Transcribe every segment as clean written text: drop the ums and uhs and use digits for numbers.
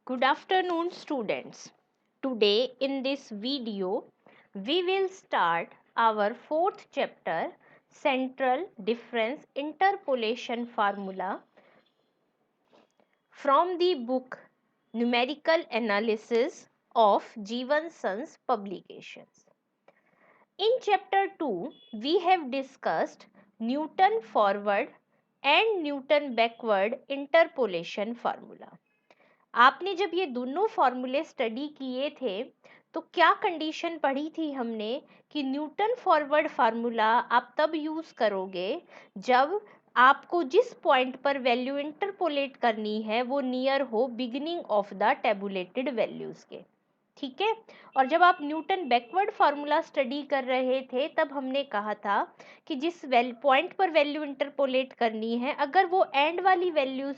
Good afternoon, students. Today in this video, we will start our fourth chapter, Central Difference Interpolation Formula, from the book Numerical Analysis of Jeevan Sons Publications. In chapter 2, we have discussed Newton forward and Newton backward interpolation formula. आपने जब ये दोनों फॉर्मूले study किए थे तो क्या condition पढ़ी थी हमने कि न्यूटन फॉरवर्ड फार्मूला आप तब यूज करोगे जब आपको जिस पॉइंट पर वैल्यू इंटरपोलेट करनी है वो नियर हो beginning of the tabulated values के। ठीक है। और जब आप न्यूटन बैकवर्ड फार्मूला स्टडी कर रहे थे तब हमने कहा था कि जिस पॉइंट पर वैल्यू इंटरपोलेट करनी है अगर वो एंड वाली वैल्यूज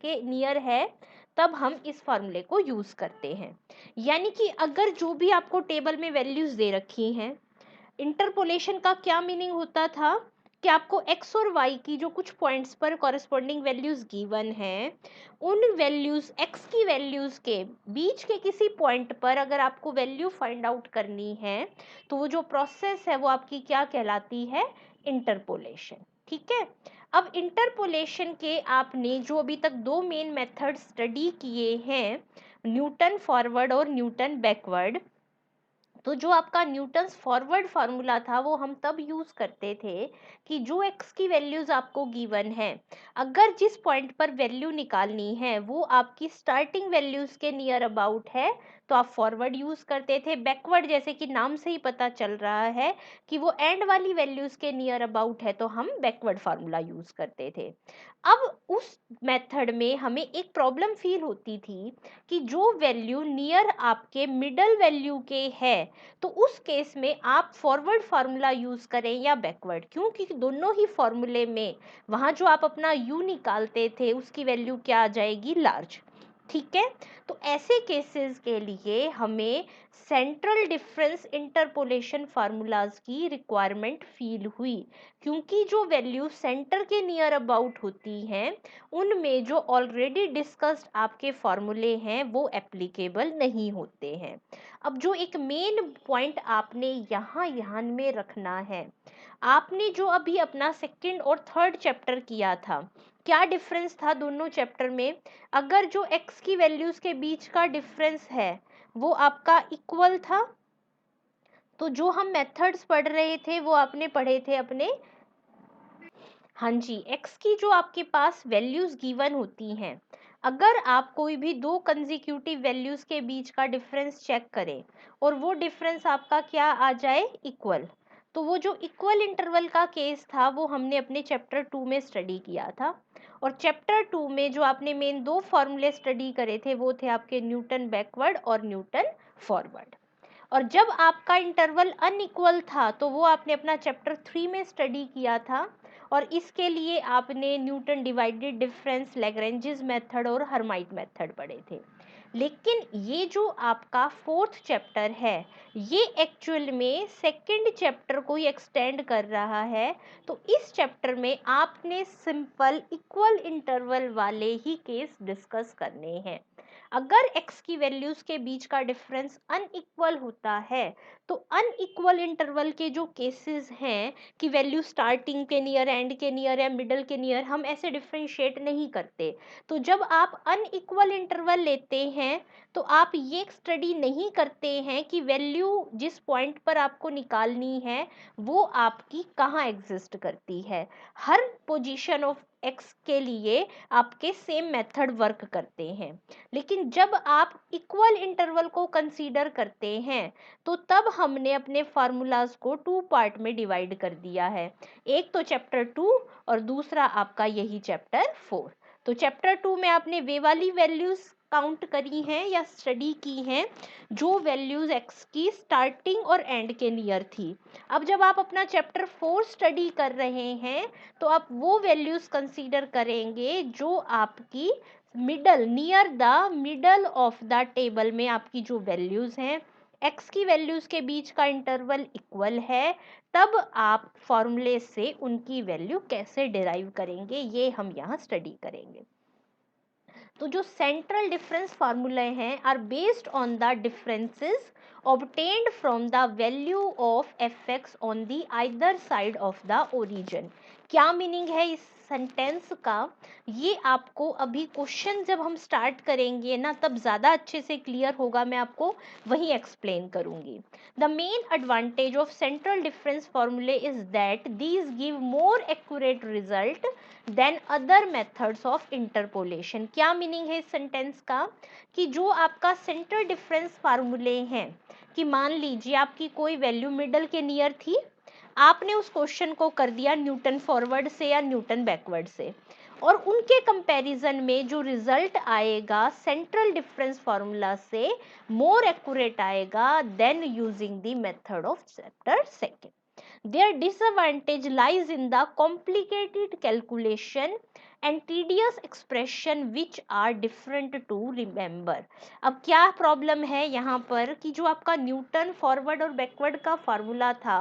के नियर है तब हम इस फार्मूले को यूज करते हैं। यानी कि अगर जो भी आपको टेबल में वैल्यूज दे रखी हैं, इंटरपोलेशन का क्या मीनिंग होता था कि आपको x और y की जो कुछ पॉइंट्स पर कॉरेस्पॉन्डिंग वैल्यूज गिवन हैं, उन वैल्यूज x की वैल्यूज के बीच के किसी पॉइंट पर अगर आपको वैल्यू फाइंड आउट करनी है तो वो जो प्रोसेस है वो आपकी क्या कहलाती है? इंटरपोलेशन। ठीक है। अब इंटरपोलेशन के आपने जो अभी तक दो मेन मेथड स्टडी किए हैं, न्यूटन फॉरवर्ड और न्यूटन बैकवर्ड, तो जो आपका न्यूटन्स फॉरवर्ड फार्मूला था वो हम तब यूज करते थे कि जो x की वैल्यूज आपको गिवन है, अगर जिस पॉइंट पर वैल्यू निकालनी है वो आपकी स्टार्टिंग वैल्यूज के नियर अबाउट है तो आप फॉरवर्ड यूज करते थे। बैकवर्ड जैसे कि नाम से ही पता चल रहा है कि वो एंड वाली वैल्यूज के नियर अबाउट है तो हम बैकवर्ड फार्मूला यूज करते थे। अब उस मेथड में हमें एक प्रॉब्लम फील होती थी कि जो वैल्यू नियर आपके मिडल वैल्यू के है तो उस केस में आप फॉरवर्ड फार्मूला यूज करें या बैकवर्ड, क्योंकि दोनों ही फॉर्मूले में वहां जो आप अपना यू निकालते थे उसकी वैल्यू क्या आ जाएगी? लार्ज। ठीक है। तो ऐसे केसेस के लिए हमें सेंट्रल डिफरेंस इंटरपोलेशन फार्मूलाज की रिक्वायरमेंट फील हुई, क्योंकि जो वैल्यू सेंटर के नियर अबाउट होती हैं उनमें जो ऑलरेडी डिस्कस्ड आपके फॉर्मूले हैं वो एप्लीकेबल नहीं होते हैं। अब जो एक मेन पॉइंट आपने यहाँ ध्यान में रखना है, आपने जो अभी अपना सेकंड और थर्ड चैप्टर किया था, क्या डिफरेंस था दोनों चैप्टर में? अगर जो x की वैल्यूज के बीच का डिफरेंस है वो आपका इक्वल था तो जो हम मेथड्स पढ़ रहे थे वो आपने पढ़े थे अपने, हाँ जी, x की जो आपके पास वैल्यूज गिवन होती हैं, अगर आप कोई भी दो कंसेक्यूटिव वैल्यूज के बीच का डिफरेंस चेक करें और वो डिफरेंस आपका क्या आ जाए? इक्वल, तो वो जो इक्वल इंटरवल का केस था वो हमने अपने चैप्टर 2 में स्टडी किया था। और चैप्टर 2 में जो आपने मेन दो फॉर्मूले स्टडी करे थे वो थे आपके न्यूटन बैकवर्ड और न्यूटन फॉरवर्ड। और जब आपका इंटरवल अनइक्वल था तो वो आपने अपना चैप्टर 3 में स्टडी किया था और इसके लिए आपने Newton divided difference, Lagrange's method और हर्माइट मेथड पढ़े थे। लेकिन ये जो आपका फोर्थ चैप्टर है ये एक्चुअल में सेकंड चैप्टर को ही एक्सटेंड कर रहा है। तो इस चैप्टर में आपने सिंपल इक्वल इंटरवल वाले ही केस डिस्कस करने हैं। अगर x की वैल्यूज के बीच का डिफरेंस अनइक्वल होता है तो अनइक्वल इंटरवल के जो केसेस हैं कि वैल्यू स्टार्टिंग के नियर, एंड के नियर या मिडल के नियर, हम ऐसे डिफरेंशिएट नहीं करते। तो जब आप अनइक्वल इंटरवल लेते हैं तो आप ये स्टडी नहीं करते हैं कि वैल्यू जिस पॉइंट पर आपको निकालनी है वो आपकी कहाँ एग्जिस्ट करती है। हर पोजीशन ऑफ x के लिए आपके सेम मेथड वर्क करते हैं। लेकिन जब आप इक्वल इंटरवल को कंसीडर करते हैं तो तब हमने अपने फार्मूलाज को टू पार्ट में डिवाइड कर दिया है, एक तो चैप्टर 2 और दूसरा आपका यही चैप्टर 4। तो चैप्टर 2 में आपने वे वाली वैल्यूज काउंट करी हैं या स्टडी की हैं जो वैल्यूज x की स्टार्टिंग और एंड के नियर थी। अब जब आप अपना चैप्टर 4 स्टडी कर रहे हैं तो आप वो वैल्यूज कंसीडर करेंगे जो आपकी middle, near the middle of the table में आपकी जो वैल्यूज हैं, x की वैल्यूज के बीच का इंटरवल इक्वल है, तब आप फॉर्मूले से उनकी वैल्यू कैसे डिराइव करेंगे ये हम यहाँ स्टडी करेंगे। तो जो सेंट्रल डिफरेंस फार्मूले हैं are based on the differences obtained from the value of fx on the either side of the origin। क्या मीनिंग है इस सेंटेंस का, ये आपको अभी क्वेश्चन जब हम स्टार्ट करेंगे ना तब ज़्यादा अच्छे से क्लियर होगा, मैं आपको वही एक्सप्लेन करूंगी। The main advantage of central difference formulae is that these give more accurate result than other methods of interpolation. क्या मीनिंग है इस सेंटेंस का, कि जो आपका सेंट्रल डिफरेंस फार्मूले हैं, कि मान लीजिए आपकी कोई वैल्यू मिडल के नियर थी, आपने उस क्वेश्चन को कर दिया न्यूटन फॉरवर्ड से या न्यूटन बैकवर्ड से, और उनके कंपैरिजन में जो रिजल्ट आएगा सेंट्रल डिफरेंस फार्मूला से मोर एक्यूरेट आएगा then using the method of chapter second. Their disadvantage lies in the complicated calculation and tedious expression which are different to remember। अब क्या प्रॉब्लम है यहाँ पर कि जो आपका न्यूटन फॉरवर्ड और बैकवर्ड का फार्मूला था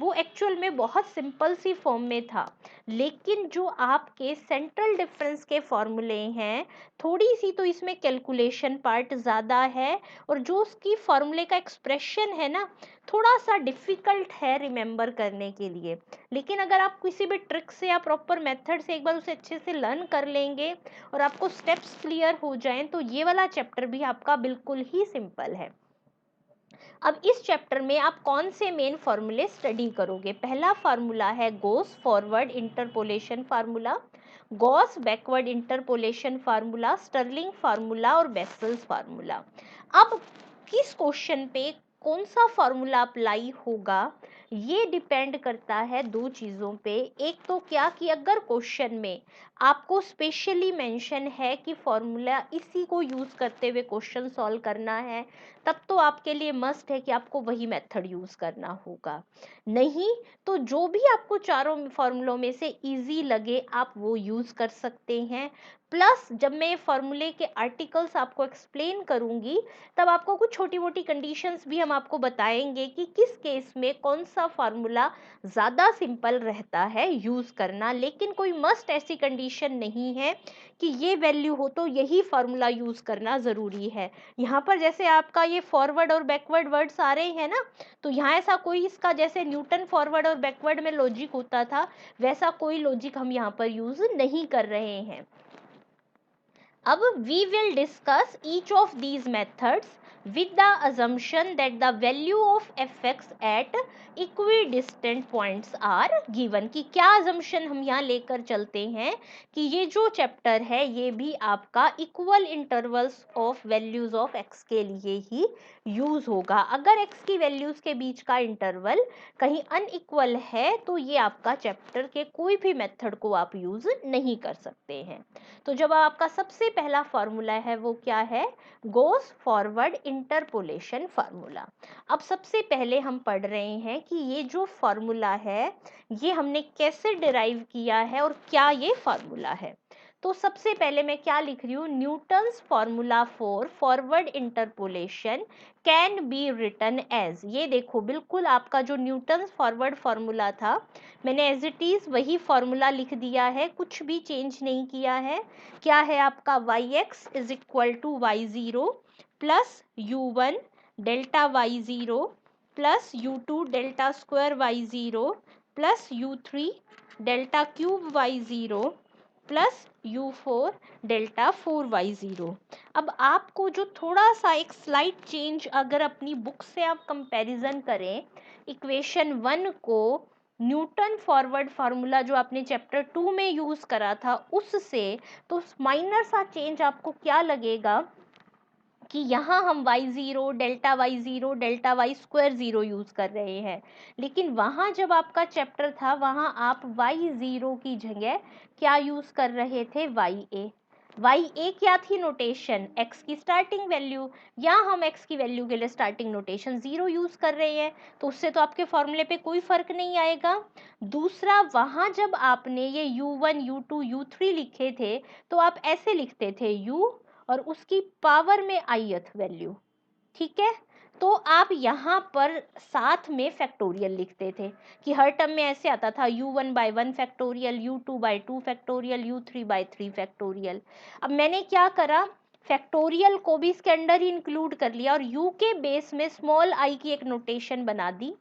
वो एक्चुअल में बहुत सिंपल सी फॉर्म में था, लेकिन जो आपके सेंट्रल डिफरेंस के फॉर्मूले हैं थोड़ी सी तो इसमें कैलकुलेशन पार्ट ज़्यादा है, और जो उसकी फॉर्मूले का एक्सप्रेशन है ना थोड़ा सा डिफिकल्ट है रिमेंबर करने के लिए। लेकिन अगर आप किसी भी ट्रिक से या प्रॉपर मेथड से एक बार उसे अच्छे से लर्न कर लेंगे और आपको स्टेप्स क्लियर हो जाएं तो ये वाला चैप्टर भी आपका बिल्कुल ही सिंपल है। अब इस चैप्टर में आप कौन से मेन फॉर्मूले स्टडी करोगे। पहला फार्मूला है Gauss forward interpolation formula, Gauss backward interpolation formula, Stirling formula और बेसल्स फार्मूला। अब किस क्वेश्चन पे कौन सा फार्मूला अप्लाई होगा ये डिपेंड करता है दो चीज़ों पे। एक तो क्या कि अगर क्वेश्चन में आपको स्पेशली मेंशन है कि फॉर्मूला इसी को यूज़ करते हुए क्वेश्चन सॉल्व करना है, तब तो आपके लिए मस्ट है कि आपको वही मेथड यूज़ करना होगा। नहीं तो जो भी आपको चारों फॉर्मूलों में से इजी लगे आप वो यूज़ कर सकते हैं। प्लस जब मैं ये फॉर्मूले के आर्टिकल्स आपको एक्सप्लेन करूंगी तब आपको कुछ छोटी मोटी कंडीशंस भी हम आपको बताएंगे कि किस केस में कौन सा फार्मूला ज़्यादा सिंपल रहता है यूज़ करना। लेकिन कोई मस्ट ऐसी कंडीशन नहीं है कि ये वैल्यू हो तो यही फार्मूला यूज़ करना ज़रूरी है। यहाँ पर जैसे आपका ये फॉरवर्ड और बैकवर्ड वर्ड्स आ रहे हैं ना, तो यहाँ ऐसा कोई इसका जैसे न्यूटन फॉरवर्ड और बैकवर्ड में लॉजिक होता था वैसा कोई लॉजिक हम यहाँ पर यूज़ नहीं कर रहे हैं। अब we will discuss each of these methods with the assumption that the value of fx at equidistant points are given। कि क्या assumption हम यहाँ लेकर चलते हैं कि ये जो चैप्टर है ये भी आपका equal intervals of values of x के लिए ही यूज होगा। अगर x की वैल्यूज के बीच का इंटरवल कहीं अनइक्वल है तो ये आपका चैप्टर के कोई भी मेथड को आप यूज नहीं कर सकते हैं। तो जब आपका सबसे पहला फॉर्मूला है वो क्या है, गोस फॉरवर्ड इंटरपोलेशन फार्मूला। अब सबसे पहले हम पढ़ रहे हैं कि ये जो फॉर्मूला है ये हमने कैसे डिराइव किया है और क्या ये फॉर्मूला है। तो सबसे पहले मैं क्या लिख रही हूँ, Newton's formula for forward interpolation can be written as. ये देखो बिल्कुल आपका जो न्यूटन्स फॉरवर्ड फार्मूला था मैंने एज इट इज वही फॉर्मूला लिख दिया है, कुछ भी चेंज नहीं किया है। क्या है आपका yx is equal to y0 plus u1 delta y0 plus u2 delta square y0 plus u3 delta cube y0 plus u4 delta 4y0। अब आपको जो थोड़ा सा एक स्लाइट चेंज अगर अपनी बुक से आप कंपैरिजन करें इक्वेशन 1 को न्यूटन फॉरवर्ड फार्मूला जो आपने चैप्टर 2 में यूज करा था उससे, तो माइनर सा चेंज आपको क्या लगेगा कि यहाँ हम y0 delta y square 0 use कर रहे हैं, लेकिन वहाँ जब आपका चैप्टर था वहाँ आप y0 की जगह क्या यूज कर रहे थे, ya क्या थी नोटेशन, x की स्टार्टिंग वैल्यू, या हम x की वैल्यू के लिए स्टार्टिंग नोटेशन 0 यूज कर रहे हैं, तो उससे तो आपके फॉर्मूले पे कोई फर्क नहीं आएगा। दूसरा वहाँ जब आपने ये u1 u2 u3 लिखे थे तो आप ऐसे लिखते थे u और उसकी पावर में ith वैल्यू, ठीक है। तो आप यहाँ पर साथ में फैक्टोरियल लिखते थे कि हर टर्म में ऐसे आता था u1/1 factorial, u2/2 factorial, u3/3 factorial. अब मैंने क्या करा, फैक्टोरियल को भी इसके अंडर ही इंक्लूड कर लिया और u के बेस में स्मॉल i की एक नोटेशन बना दी।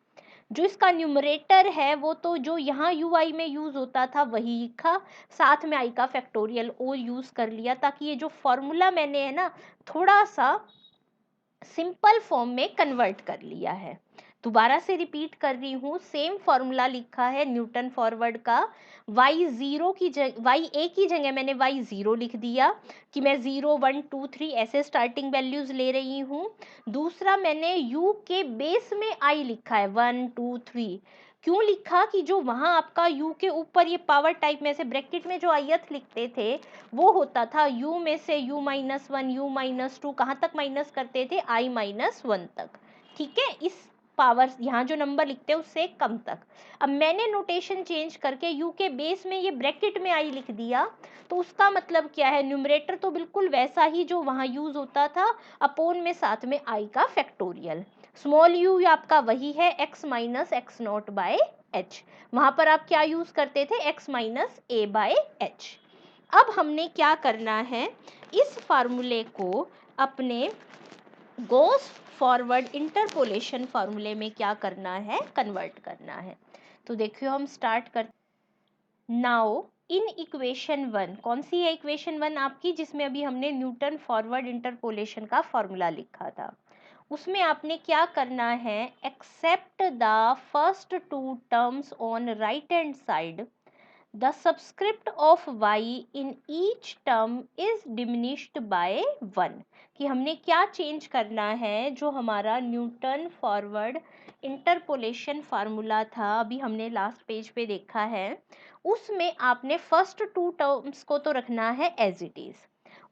जो इसका न्यूमरेटर है वो तो जो यहाँ ui में यूज होता था वही लिखा, साथ में i का फैक्टोरियल o यूज कर लिया, ताकि ये जो फॉर्मूला मैंने है ना थोड़ा सा सिंपल फॉर्म में कन्वर्ट कर लिया है। दोबारा से रिपीट कर रही हूँ, सेम फॉर्मूला लिखा है न्यूटन फॉरवर्ड का। y0 की जगह y1 की जगह मैंने y0 लिख दिया कि मैं 0 1 2 3 ऐसे स्टार्टिंग वैल्यूज ले रही हूँ। दूसरा मैंने u के बेस में i लिखा है 1 2 3। क्यों लिखा कि जो वहां आपका u के ऊपर ये पावर टाइप में से ब्रैकेट में जो ith लिखते थे वो होता था u में से u-1 u-2 कहाँ तक माइनस करते थे i-1 तक। ठीक है, इस पावर यहाँ जो नंबर लिखते हैं उससे कम तक। अब मैंने नोटेशन चेंज करके u के बेस में ये ब्रैकेट में i लिख दिया, तो उसका मतलब क्या है, न्यूमरेटर तो बिल्कुल वैसा ही जो वहां यूज होता था, अपोन में साथ में i का फैक्टोरियल। स्मॉल u आपका वही है x minus x not by H, वहां पर आप क्या यूज करते थे x minus A by H. अब हमने क्या करना है, इस फार्मूले को अपने गोस फॉरवर्ड इंटरपोलेशन फार्मूले में क्या करना है, कन्वर्ट करना है। तो देखियो हम स्टार्ट कर। नाउ इन इक्वेशन 1, कौन सी है इक्वेशन 1 आपकी, जिसमें अभी हमने न्यूटन फॉरवर्ड इंटरपोलेशन का फॉर्मूला लिखा था, उसमें आपने क्या करना है, except the first two terms on right hand side, the subscript of y in each term is diminished by 1। कि हमने क्या चेंज करना है, जो हमारा न्यूटन फॉरवर्ड इंटरपोलेशन फार्मूला था, अभी हमने लास्ट पेज पे देखा है, उसमें आपने फर्स्ट टू टर्म्स को तो रखना है एज इट इज।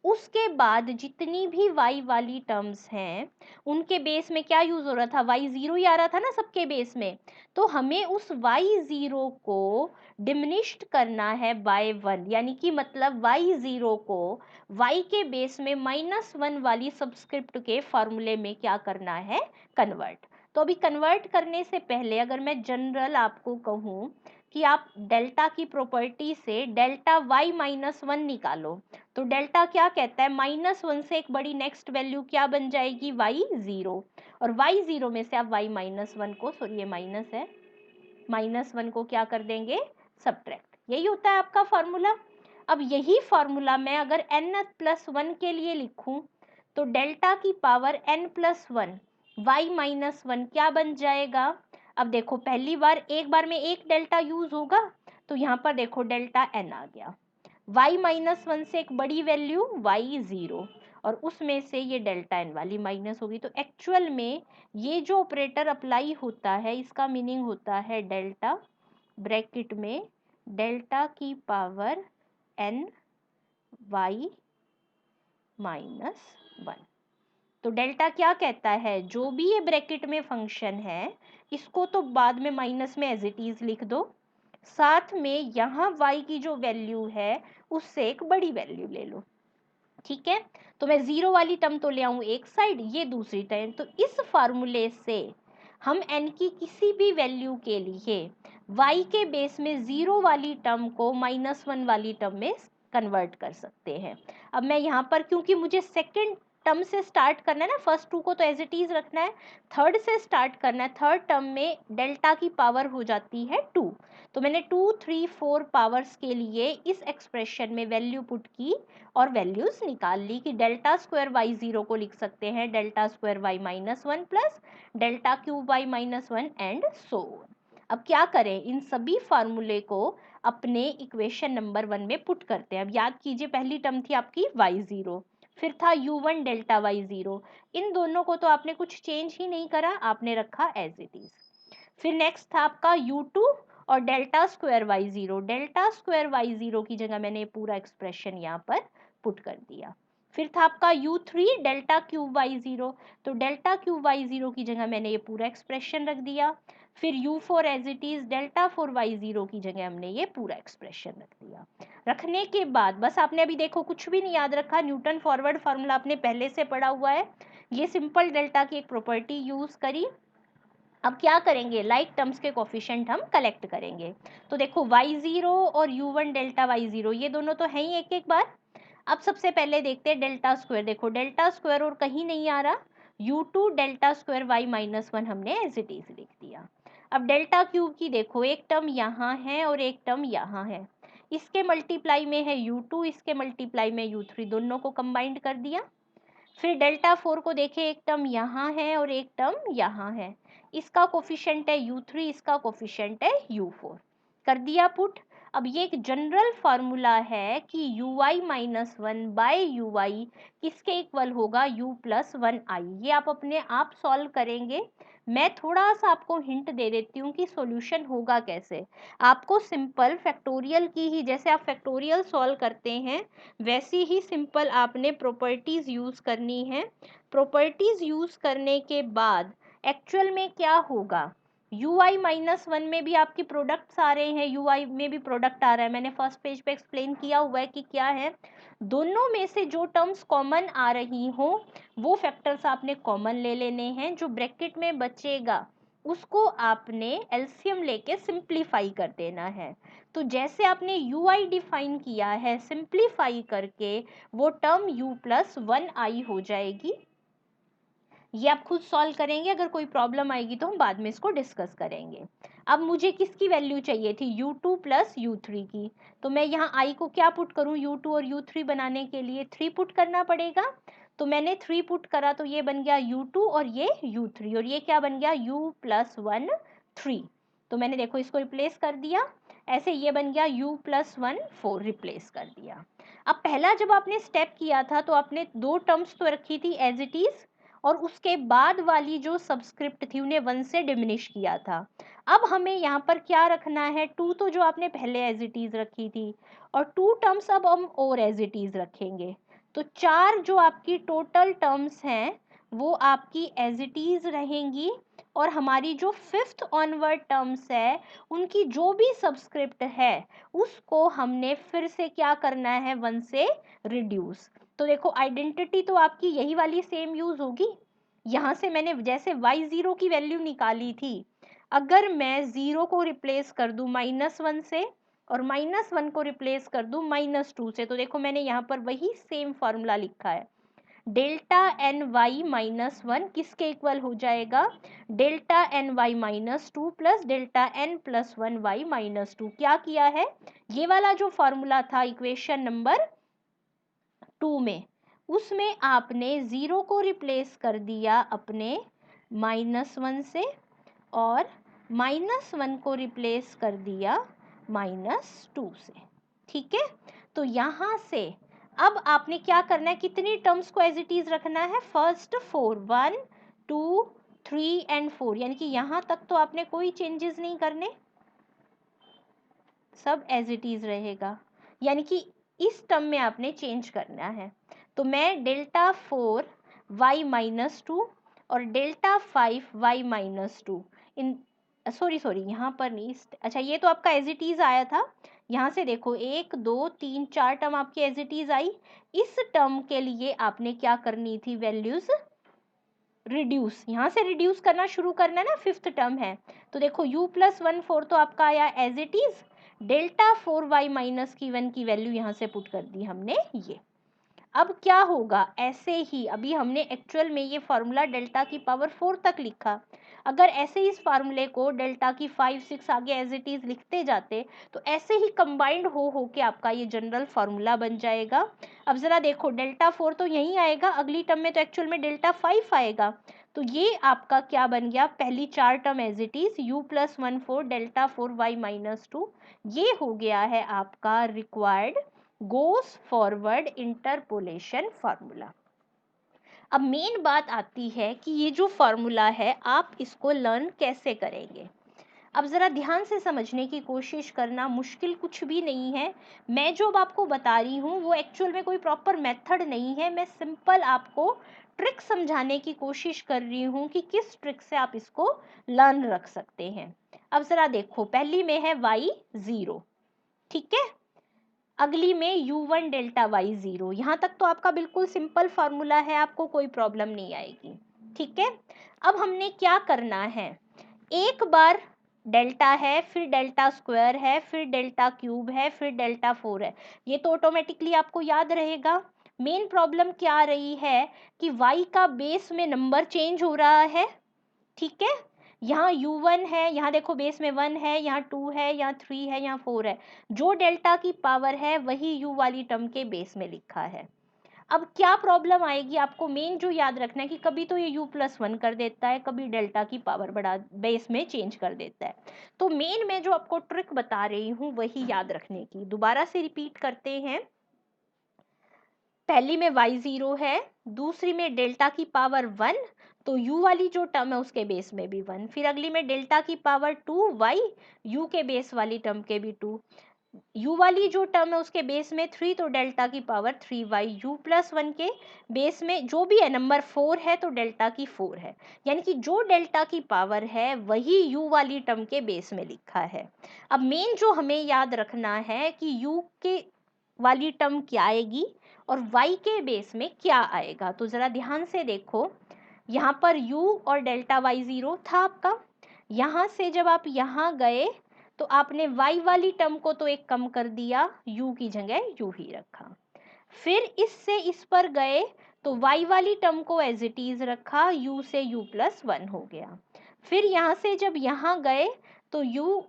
उसके बाद जितनी भी y वाली टर्म्स हैं उनके बेस में क्या यूज हो रहा था, y0 ही आ रहा था ना सबके बेस में, तो हमें उस y0 को डिमिनिश्ड करना है बाय 1, यानी कि मतलब y0 को y के बेस में -1 वाली सबस्क्रिप्ट के फॉर्मूले में क्या करना है, कन्वर्ट। तो अभी कन्वर्ट करने से पहले अगर मैं जनरल आपको कहूँ कि आप डेल्टा की प्रॉपर्टी से डेल्टा y-1 निकालो, तो डेल्टा क्या कहता है, -1 से एक बड़ी नेक्स्ट वैल्यू क्या बन जाएगी, y0, और y0 में से आप y-1 को, सॉरी ये माइनस है, -1 को क्या कर देंगे, सब्ट्रैक्ट। यही होता है आपका फॉर्मूला। अब यही फॉर्मूला मैं अगर n+1 के लिए लिखूं, तो डेल्टा की पावर n+1 y-1 क्या बन जाएगा। अब देखो पहली बार एक बार में एक डेल्टा यूज होगा, तो यहाँ पर देखो डेल्टा n आ गया, y-1 से एक बड़ी वैल्यू y0, और उसमें से ये डेल्टा n वाली माइनस होगी। तो एक्चुअल में ये जो ऑपरेटर अप्लाई होता है इसका मीनिंग होता है डेल्टा ब्रैकेट में डेल्टा की पावर n y-1। तो डेल्टा क्या कहता है, जो भी ये ब्रैकेट में फंक्शन है इसको तो बाद में माइनस में एज इट इज लिख दो, साथ में यहाँ y की जो वैल्यू है उससे एक बड़ी वैल्यू ले लो। ठीक है, तो मैं 0 वाली टर्म तो ले आऊं एक साइड, ये दूसरी टर्म, तो इस फार्मूले से हम n की किसी भी वैल्यू के लिए y के बेस में 0 वाली टर्म को -1 वाली टर्म में कन्वर्ट कर सकते हैं। अब मैं यहाँ पर क्योंकि मुझे सेकंड टर्म से स्टार्ट करना है ना, फर्स्ट टू को तो एज इट इज रखना है, थर्ड से स्टार्ट करना है, थर्ड टर्म में डेल्टा की पावर हो जाती है 2, तो मैंने 2 3 4 पावर्स के लिए इस एक्सप्रेशन में वैल्यू पुट की और वैल्यूज निकाल ली कि डेल्टा स्क्वायर y0 को लिख सकते हैं delta square y-1 plus delta cube y-1 and so on. अब क्या करें, इन सभी फार्मूले को अपने इक्वेशन नंबर 1 में पुट करते हैं। अब याद कीजिए पहली टर्म थी आपकी y0, फिर था u1 डेल्टा y0, इन दोनों को तो आपने कुछ चेंज ही नहीं करा, आपने रखा एज इट इज। फिर नेक्स्ट था आपका u2 और delta square y0, delta square y0 की जगह मैंने पूरा एक्सप्रेशन यहाँ पर पुट कर दिया। फिर था आपका u3 डेल्टा क्यूब y0, तो डेल्टा क्यूब y0 की जगह मैंने ये पूरा एक्सप्रेशन रख दिया। फिर u4 as it is delta 4y0 की जगह हमने ये पूरा एक्सप्रेशन रख दिया। रखने के बाद बस आपने अभी देखो कुछ भी नहीं याद रखा, न्यूटन फॉरवर्ड फार्मूला आपने पहले से पढ़ा हुआ है, ये सिंपल डेल्टा की एक प्रॉपर्टी यूज करी। अब क्या करेंगे, लाइक टर्म्स के कोफिशिएंट हम कलेक्ट करेंगे। तो देखो y0 और u1 डेल्टा y0 ये दोनों तो है ही एक एक बार। अब सबसे पहले देखते हैं डेल्टा स्क्वायर। देखो डेल्टा स्क्वायर और कहीं नहीं आ रहा, u2 delta square y minus 1 हमने एज इट इज लिख दिया। अब डेल्टा क्यूब की देखो, एक टर्म यहाँ है और एक टर्म यहाँ है, इसके मल्टीप्लाई में है u2, इसके मल्टीप्लाई में u3, दोनों को कंबाइंड कर दिया। फिर डेल्टा 4 को देखें, एक टर्म यहाँ है और एक टर्म यहाँ है, इसका कोफिशिएंट है u3, इसका कोफिशिएंट है u4, कर दिया पुट। अब ये एक जनरल फार्मूला है कि ui माइनस 1 बाय ui किसके इक्वल होगा, u प्लस 1i। ये आप अपने आप सॉल्व करेंगे। मैं थोड़ा सा आपको हिंट दे देती हूँ कि सॉल्यूशन होगा कैसे। आपको सिंपल फैक्टोरियल की ही, जैसे आप फैक्टोरियल सॉल्व करते हैं वैसी ही सिंपल आपने प्रॉपर्टीज यूज करनी है। प्रॉपर्टीज यूज करने के बाद एक्चुअल में क्या होगा, ui माइनस 1 में भी आपकी प्रोडक्ट्स आ रहे हैं, ui में भी प्रोडक्ट आ रहा है, मैंने फर्स्ट पेज पे एक्सप्लेन किया हुआ है कि क्या है। दोनों में से जो टर्म्स कॉमन आ रही हो वो फैक्टर्स आपने कॉमन ले लेने हैं, जो ब्रैकेट में बचेगा उसको आपने एलसीएम लेके सिंप्लीफाई कर देना है। तो जैसे आपने ui डिफाइन किया है, सिंप्लीफाई करके वो टर्म u प्लस 1i हो जाएगी। ये आप खुद सॉल्व करेंगे, अगर कोई प्रॉब्लम आएगी तो हम बाद में इसको डिस्कस करेंगे। अब मुझे किसकी वैल्यू चाहिए थी, u2 प्लस u3 की, तो मैं यहाँ i को क्या पुट करूँ, u2 और u3 बनाने के लिए 3 पुट करना पड़ेगा। तो मैंने 3 पुट करा तो ये बन गया u2 और ये u3, और ये क्या बन गया u प्लस 1 3। तो मैंने देखो इसको रिप्लेस कर दिया, ऐसे ये बन गया u प्लस 1 4, रिप्लेस कर दिया। अब पहला जब आपने स्टेप किया था तो आपने दो टर्म्स तो रखी थी एज इट इज, और उसके बाद वाली जो सबस्क्रिप्ट थी उन्हें 1 से डिमिनिश किया था। अब हमें यहाँ पर क्या रखना है, 2 तो जो आपने पहले एज इट इज रखी थी, और 2 टर्म्स अब हम और एज इट इज रखेंगे। तो 4 जो आपकी टोटल टर्म्स हैं वो आपकी एज इट इज रहेंगी, और हमारी जो 5th ऑनवर्ड टर्म्स है उनकी जो भी सबस्क्रिप्ट है उसको हमने फिर से क्या करना है, 1 से रिड्यूस। तो देखो आइडेंटिटी तो आपकी यही वाली सेम यूज होगी। यहां से मैंने जैसे y0 की वैल्यू निकाली थी, अगर मैं 0 को रिप्लेस कर दूं -1 से और -1 को रिप्लेस कर दूं -2 से, तो देखो मैंने यहाँ पर वही सेम फॉर्मूला लिखा है। डेल्टा एन वाई माइनस 1 किसके इक्वल हो जाएगा, delta N Y minus 2 plus delta N plus 1 Y minus 2। क्या किया है, ये वाला जो फॉर्मूला था इक्वेशन नंबर 2 में, उसमें आपने 0 को रिप्लेस कर दिया अपने -1 से, और -1 को रिप्लेस कर दिया -2 से। ठीक है, तो यहां से अब आपने क्या करना है, कितनी टर्म्स को एज इट इज रखना है, फर्स्ट 4, 1 2 3 एंड 4, यानी कि यहां तक तो आपने कोई चेंजेस नहीं करने, सब एज इट इज रहेगा। यानी कि इस टर्म में आपने चेंज करना है। तो मैं डेल्टा 4 y माइनस 2 और डेल्टा 5 y माइनस 2 इन, सॉरी यहाँ पर नहीं, अच्छा ये तो आपका एज इट इज आया था। यहाँ से देखो 1 2 3 4 टर्म आपकी एज इट इज आई। इस टर्म के लिए आपने क्या करनी थी, वैल्यूज रिड्यूस, यहाँ से रिड्यूस करना शुरू करना है ना, 5th टर्म है। तो देखो u प्लस 1 4 तो आपका आया as it is, delta 4y minus की 1 की वैल्यू यहाँ से पुट कर दी हमने ये। अब क्या होगा, ऐसे ही अभी हमने एक्चुअल में ये फॉर्मूला डेल्टा की पावर 4 तक लिखा, अगर ऐसे ही इस फार्मूले को डेल्टा की 5 6 आगे एज इट इज लिखते जाते तो ऐसे ही कंबाइंड हो के आपका ये जनरल फार्मूला बन जाएगा। अब जरा देखो डेल्टा 4 तो यहीं आएगा, अगली टर्म में तो एक्चुअल में डेल्टा 5 आएगा। तो ये आपका क्या बन गया, पहली 4 term as it is u plus 1 4 delta 4 y minus 2, ये हो गया है आपका required Gauss forward interpolation formula. अब मेन बात आती है कि ये जो फार्मूला है आप इसको लर्न कैसे करेंगे। अब ज़रा ध्यान से समझने की कोशिश करना, मुश्किल कुछ भी नहीं है। मैं जो अब आपको बता रही हूँ वो एक्चुअल में कोई प्रॉपर मेथड नहीं है, मैं सिंपल आपको ट्रिक समझाने की कोशिश कर रही हूँ कि किस ट्रिक से आप इसको लर्न रख सकते हैं। अब ज़रा देखो, पहली में है y0, ठीक है, अगली में u1 डेल्टा y 0। यहाँ तक तो आपका बिल्कुल सिंपल फॉर्मूला है, आपको कोई प्रॉब्लम नहीं आएगी। ठीक है, अब हमने क्या करना है, एक बार डेल्टा है, फिर डेल्टा स्क्वायर है, फिर डेल्टा क्यूब है, फिर डेल्टा 4 है, ये तो ऑटोमेटिकली आपको याद रहेगा। मेन प्रॉब्लम क्या आ रही है कि y का बेस में नंबर चेंज हो रहा है। ठीक है, यहाँ u1 है, यहाँ देखो बेस में 1 है, यहाँ 2 है, यहाँ 3 है, यहाँ 4 है, जो डेल्टा की पावर है वही u वाली टर्म के बेस में लिखा है। अब क्या प्रॉब्लम आएगी, आपको मेन जो याद रखना है कि कभी तो ये u+1 कर देता है, कभी डेल्टा की पावर बढ़ा बेस में चेंज कर देता है। तो मेन मैं जो आपको ट्रिक बता रही हूँ वही याद रखने की, दोबारा से रिपीट करते हैं। पहली में y0 है, दूसरी में डेल्टा की पावर 1, तो u वाली जो टर्म है उसके बेस में भी 1, फिर अगली में डेल्टा की पावर 2 y, u के बेस वाली टर्म के भी 2, u वाली जो टर्म है उसके बेस में 3, तो डेल्टा की पावर 3y, u+1 के बेस में जो भी है नंबर 4 है तो डेल्टा की 4 है, यानी कि जो डेल्टा की पावर है वही u वाली टर्म के बेस में लिखा है। अब मेन जो हमें याद रखना है कि u के वाली टर्म क्या आएगी और y के बेस में क्या आएगा, तो जरा ध्यान से देखो, यहाँ पर u और डेल्टा y0 था आपका, यहाँ से जब आप यहाँ गए तो आपने y वाली टर्म को तो एक कम कर दिया, u की जगह u ही रखा, फिर इससे इस पर गए तो y वाली टर्म को एज इट इज रखा, u से u+1 हो गया, फिर यहाँ से जब यहाँ गए तो u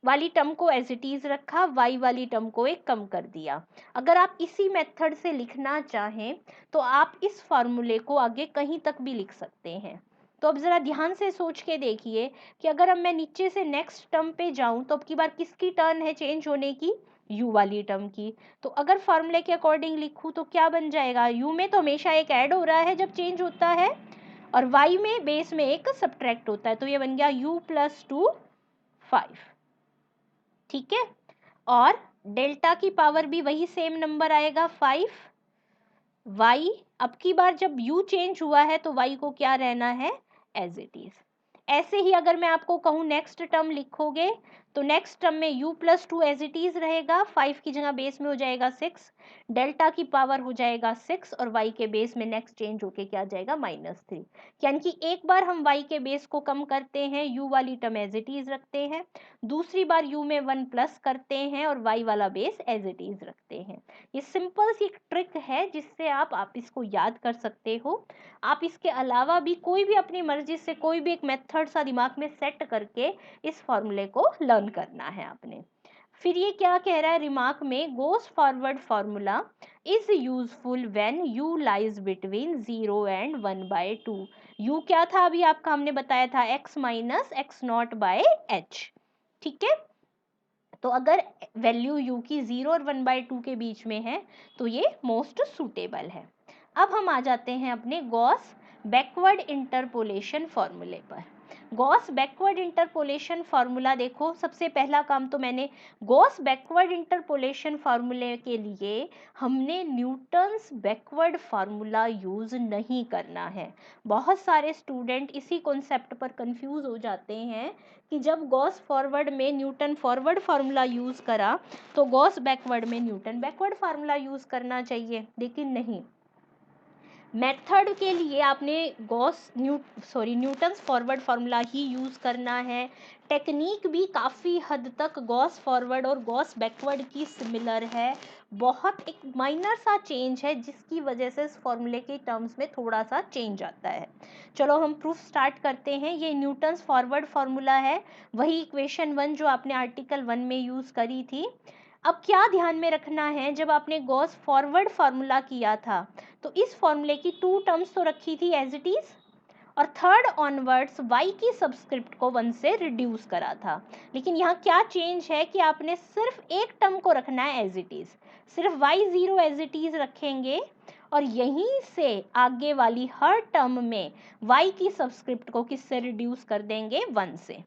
वाली टर्म को एज इट इज रखा, y वाली टर्म को एक कम कर दिया। अगर आप इसी मेथड से लिखना चाहें तो आप इस फॉर्मूले को आगे कहीं तक भी लिख सकते हैं। तो अब जरा ध्यान से सोच के देखिए कि अगर अब मैं नीचे से नेक्स्ट टर्म पे जाऊं तो अब की बार किसकी टर्न है चेंज होने की, u वाली टर्म की। तो अगर फॉर्मूले के अकॉर्डिंग लिखूं तो क्या बन जाएगा, u में तो हमेशा एक ऐड हो रहा है जब चेंज होता है और y में बेस में एक सब्ट्रैक्ट होता है, तो ये बन गया u+2 5। ठीक है, और डेल्टा की पावर भी वही सेम नंबर आएगा 5, y अब की बार जब u चेंज हुआ है तो y को क्या रहना है एज इट इज। ऐसे ही अगर मैं आपको कहूँ नेक्स्ट टर्म लिखोगे तो नेक्स्ट टर्म में u+2 एज इट इज रहेगा, 5 की जगह बेस में हो जाएगा 6, डेल्टा की पावर हो जाएगा 6 और y के बेस में नेक्स्ट चेंज होके क्या आ जाएगा -3, यानी कि एक बार हम y के बेस को कम करते हैं, u वाली टर्म एज इट इज रखते हैं, दूसरी बार u में 1 प्लस करते हैं और y वाला बेस एज इट इज रखते हैं। ये सिंपल सी ट्रिक है जिससे आप इसको याद कर सकते हो। आप इसके अलावा भी कोई भी अपनी मर्जी से कोई भी एक मेथड सा दिमाग में सेट करके इस फॉर्मूले को लर्न करना है आपने। फिर ये क्या कह रहा है रिमार्क में, गोस forward formula is useful when u lies between 0 and 1/2। u क्या था अभी आपका, हमने बताया था x माइनस x0/h। ठीक है, तो अगर वैल्यू u की 0 और 1/2 के बीच में है तो ये मोस्ट सूटेबल है। अब हम आ जाते हैं अपने गॉस बैकवर्ड इंटरपोलेशन फॉर्मूले पर। गॉस बैकवर्ड इंटरपोलेशन फॉर्मूला देखो, सबसे पहला काम तो मैंने गॉस बैकवर्ड इंटरपोलेशन फॉर्मूले के लिए हमने न्यूटन्स बैकवर्ड फार्मूला यूज नहीं करना है। बहुत सारे स्टूडेंट इसी कॉन्सेप्ट पर कंफ्यूज हो जाते हैं कि जब गॉस फॉरवर्ड में न्यूटन फॉरवर्ड फार्मूला यूज करा तो गॉस बैकवर्ड में न्यूटन बैकवर्ड फार्मूला यूज करना चाहिए, लेकिन नहीं, मेथड के लिए आपने न्यूटन्स फॉरवर्ड फार्मूला ही यूज करना है। टेक्निक भी काफ़ी हद तक गॉस फॉरवर्ड और गॉस बैकवर्ड की सिमिलर है, बहुत एक माइनर सा चेंज है जिसकी वजह से इस फॉर्मूले के टर्म्स में थोड़ा सा चेंज आता है। चलो हम प्रूफ स्टार्ट करते हैं। ये न्यूटन्स फॉरवर्ड फार्मूला है, वही इक्वेशन 1 जो आपने आर्टिकल 1 में यूज करी थी। अब क्या ध्यान में रखना है, जब आपने गॉस फॉरवर्ड फार्मूला किया था तो इस फॉर्मूले की 2 टर्म्स तो रखी थी एज इट इज, और थर्ड ऑनवर्ड्स y की सबस्क्रिप्ट को 1 से रिड्यूस करा था। लेकिन यहाँ क्या चेंज है कि आपने सिर्फ एक टर्म को रखना है एज इट इज, सिर्फ y0 एज इट इज रखेंगे और यहीं से आगे वाली हर टर्म में y की सबस्क्रिप्ट को किससे रिड्यूस कर देंगे, 1 से।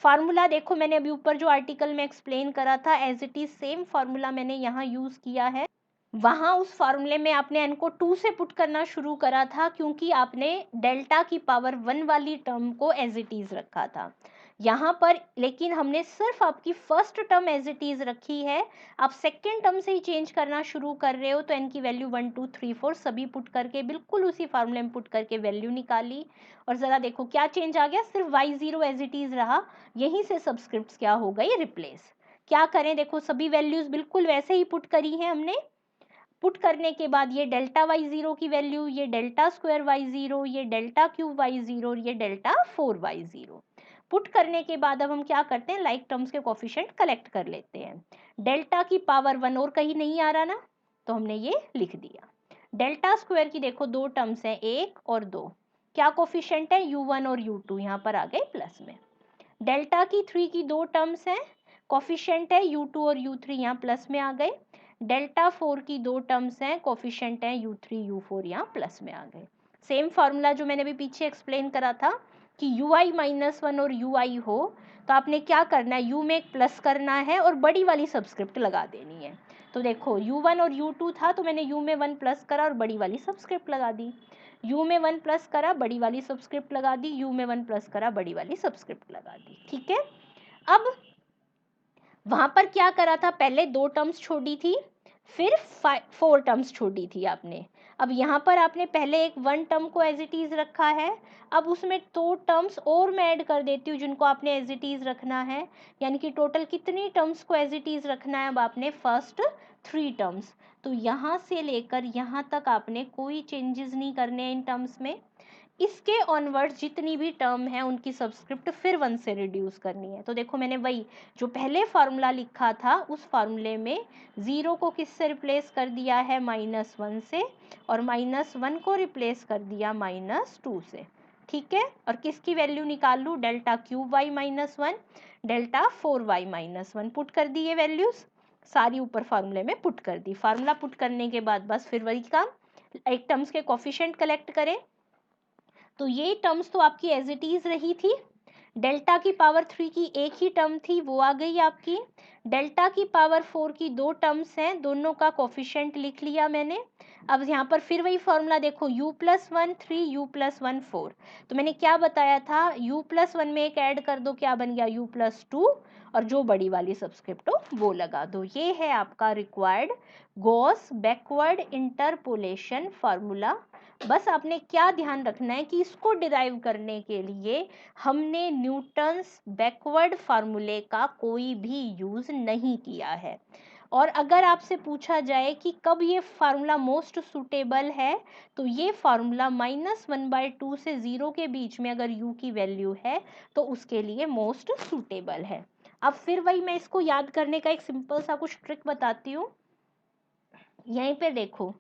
फार्मूला देखो मैंने अभी ऊपर जो आर्टिकल में एक्सप्लेन करा था as it is same formula मैंने यहाँ यूज किया है। वहां उस फार्मूले में आपने n को 2 से पुट करना शुरू करा था क्योंकि आपने डेल्टा की पावर 1 वाली टर्म को एज इट इज रखा था। यहाँ पर लेकिन हमने सिर्फ आपकी first term as it is रखी है, आप सेकेंड टर्म से ही चेंज करना शुरू कर रहे हो, तो n की वैल्यू 1 2 3 4 सभी पुट करके बिल्कुल उसी फार्मूले में पुट करके वैल्यू निकाली, और जरा देखो क्या चेंज आ गया, सिर्फ y0 एज इट इज रहा, यहीं से सबस्क्रिप्ट क्या हो गई, रिप्लेस। क्या करें, देखो सभी वैल्यूज बिल्कुल वैसे ही पुट करी है हमने। पुट करने के बाद ये डेल्टा y0 की वैल्यू, ये डेल्टा स्क्वायर y0, ये डेल्टा क्यूब y0 और ये डेल्टा 4y0 पुट करने के बाद अब हम क्या करते हैं, लाइक टर्म्स के कोफिशिएंट कलेक्ट कर लेते हैं। डेल्टा की पावर 1 और कहीं नहीं आ रहा ना, तो हमने ये लिख दिया। डेल्टा स्क्वायर की देखो दो टर्म्स हैं, 1 और 2, क्या कोफिशिएंट है, u1 और u2, यहाँ पर आ गए प्लस में। डेल्टा की 3 की दो टर्म्स हैं, कोफिशिएंट है u2 और u3, यहाँ प्लस में आ गए। डेल्टा 4 की दो टर्म्स हैं, कोफिशिएंट है u3 u4, यहाँ प्लस में आ गए। सेम फार्मूला जो मैंने अभी पीछे एक्सप्लेन करा था कि ui माइनस 1 और ui हो तो आपने क्या करना है, u में एक प्लस करना है और बड़ी वाली सबस्क्रिप्ट लगा देनी है। तो देखो u1 और u2 था तो मैंने u में 1 प्लस करा और बड़ी वाली सबस्क्रिप्ट लगा दी, u में 1 प्लस करा, बड़ी वाली सबस्क्रिप्ट लगा दी, u में 1 प्लस करा, बड़ी वाली सबस्क्रिप्ट लगा दी। ठीक है, अब वहां पर क्या करा था, पहले 2 टर्म्स छोड़ी थी, फिर 4 टर्म्स छोड़ी थी आपने। अब यहाँ पर आपने पहले एक 1 टर्म को एज इट इज रखा है, अब उसमें 2 टर्म्स और मैं ऐड कर देती हूँ जिनको आपने एज इट इज रखना है, यानी कि टोटल कितनी टर्म्स को एज इट इज रखना है, अब आपने फर्स्ट 3 टर्म्स, तो यहाँ से लेकर यहाँ तक आपने कोई चेंजेस नहीं करने हैं इन टर्म्स में। इसके ऑनवर्ड्स जितनी भी टर्म है उनकी सबस्क्रिप्ट फिर 1 से रिड्यूस करनी है। तो देखो मैंने वही जो पहले फार्मूला लिखा था उस फार्मूले में 0 को किससे रिप्लेस कर दिया है, -1 से, और -1 को रिप्लेस कर दिया -2 से। ठीक है, और किसकी वैल्यू निकाल लूँ, delta cube y -1, delta 4y -1 put कर दी, ये वैल्यूज सारी ऊपर फार्मूले में पुट कर दी। फार्मूला पुट करने के बाद बस फिर वही काम, एक टर्म्स के कोफिशिएंट कलेक्ट करें, तो ये टर्म्स तो आपकी एज इट इज रही थी। डेल्टा की पावर 3 की एक ही टर्म थी, वो आ गई आपकी। डेल्टा की पावर 4 की दो टर्म्स हैं, दोनों का कोफिशिएंट लिख लिया मैंने। अब यहाँ पर फिर वही फॉर्मूला देखो, u+1 3 u+1 4, तो मैंने क्या बताया था, u+1 में एक ऐड कर दो, क्या बन गया u+2, और जो बड़ी वाली सब्सक्रिप्ट हो वो लगा दो। ये है आपका required Gauss backward interpolation formula. बस आपने क्या ध्यान रखना है कि इसको डिराइव करने के लिए हमने न्यूटन्स बैकवर्ड फार्मूले का कोई भी यूज नहीं किया है। और अगर आपसे पूछा जाए कि कब ये फार्मूला मोस्ट सुटेबल है, तो ये फार्मूला -1/2 से 0 के बीच में अगर u की वैल्यू है तो उसके लिए मोस्ट सुटेबल है। अब फिर वही मैं इसको याद करने का एक सिंपल सा कुछ ट्रिक बताती हूँ। यहीं पे देखो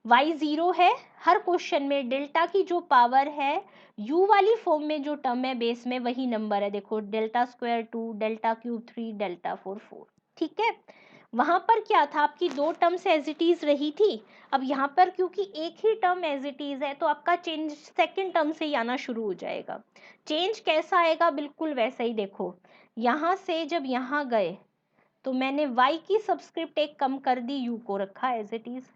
y0 है, हर क्वेश्चन में डेल्टा की जो पावर है u वाली फॉर्म में जो टर्म है बेस में वही नंबर है, देखो delta square 2, delta cube 3, delta 4 4। ठीक है, वहां पर क्या था, आपकी दो टर्म्स एज इट इज रही थी। अब यहाँ पर क्योंकि एक ही टर्म एज इट इज है तो आपका चेंज सेकेंड टर्म से ही आना शुरू हो जाएगा। चेंज कैसा आएगा, बिल्कुल वैसा ही, देखो यहाँ से जब यहाँ गए तो मैंने y की सबस्क्रिप्ट एक कम कर दी, u को रखा एज इट इज।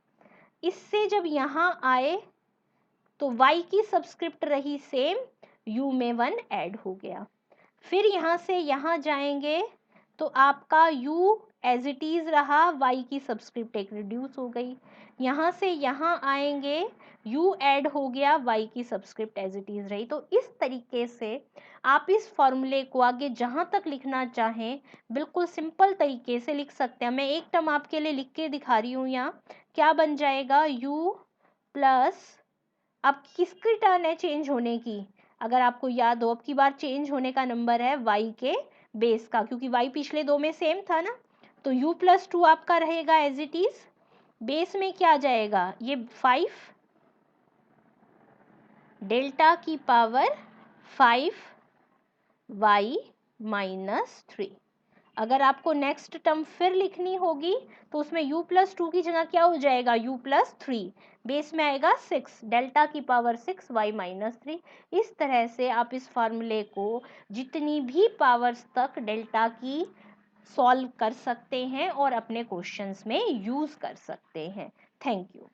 इससे जब यहाँ आए तो y की सबस्क्रिप्ट रही सेम, u में 1 ऐड हो गया। फिर यहाँ से यहाँ जाएंगे तो आपका u एज इट इज रहा, y की सबस्क्रिप्ट एक रिड्यूस हो गई। यहाँ से यहाँ आएंगे u ऐड हो गया, y की सबस्क्रिप्ट एज इट इज रही। तो इस तरीके से आप इस फॉर्मूले को आगे जहाँ तक लिखना चाहें बिल्कुल सिंपल तरीके से लिख सकते हैं। मैं एक टर्म आपके लिए लिख के दिखा रही हूँ, यहाँ क्या बन जाएगा, u प्लस, अब किसकी टर्न है चेंज होने की, अगर आपको याद हो अब की बार चेंज होने का नंबर है y के बेस का, क्योंकि y पिछले दो में सेम था ना, तो u+2 आपका रहेगा एज इट इज। बेस में क्या आ जाएगा, ये 5 डेल्टा की पावर 5y -3। अगर आपको नेक्स्ट टर्म फिर लिखनी होगी तो उसमें u+2 की जगह क्या हो जाएगा, u+3, बेस में आएगा 6, डेल्टा की पावर 6 y -3। इस तरह से आप इस फार्मूले को जितनी भी पावर्स तक डेल्टा की सॉल्व कर सकते हैं और अपने क्वेश्चंस में यूज कर सकते हैं। Thank you.